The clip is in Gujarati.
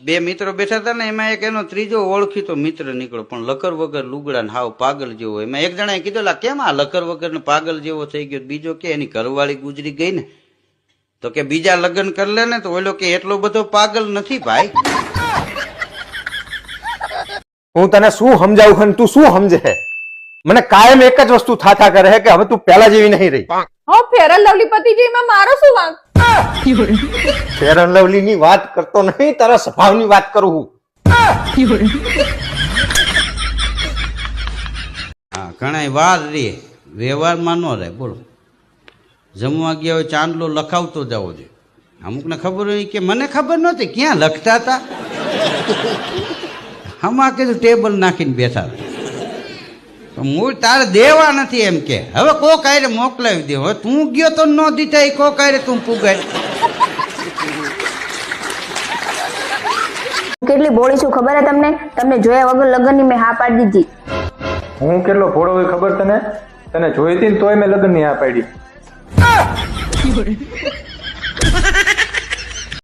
બે મિત્રો બેઠા હતા ને, એમાં એક એનો ત્રીજો ઓળખીતો મિત્ર નીકળ્યો, પણ લકર વગર લુગડા ને હાવ પાગલ જેવો. એમાં એક જણાએ કીધું, લા કેમ આ લકર વગર ને પાગલ જેવો થઈ ગયો? બીજો કે એની ઘરવાળી ગુજરી ગઈ ને, તો કે બીજા લગ્ન કરી લે ને. તો ઓલો કે એટલો બધો પાગલ નથી ભાઈ. હું તને શું સમજાવું તું શું સમજે છે? મને કાયમ એક જ વસ્તુ થાથા કરે છે કે હવે તું પેલા જેવી નહીં રહી. હો ફેર એન્ડ લવલી પતિ જેમાં મારો શું વાંક? ફેર એન્ડ લવલી ની વાત કરતો નહીં, તારા સ્વભાવની વાત કરું હું. હા, ઘણા વાર રે વ્યવહારમાં ન રહે. બોલો, જમવા ગયા હોય ચાંદલો લખાવતો જવો જોઈએ. અમુકને ખબર હોય કે મને ખબર નહોતી ક્યાં લખતા હતા. હમણાં કીધું ટેબલ નાખીને બેઠા હતા. મૂળ તારે દેવા નથી એમ કે. હવે કોક આયરે મોકલાવી દે. હવે તું ગયો તો ન દીધા, કોક આયરે તું પુગાય. કેટલી ભોળી છું ખબર હે તમને? તમને જોયા વગર લગ્નની મેં હા પાડી દીધી. હું કેટલો ભોળો હોય ખબર તને? તને જોઈ હતી ને તોય મેં લગ્નની હા પાડી.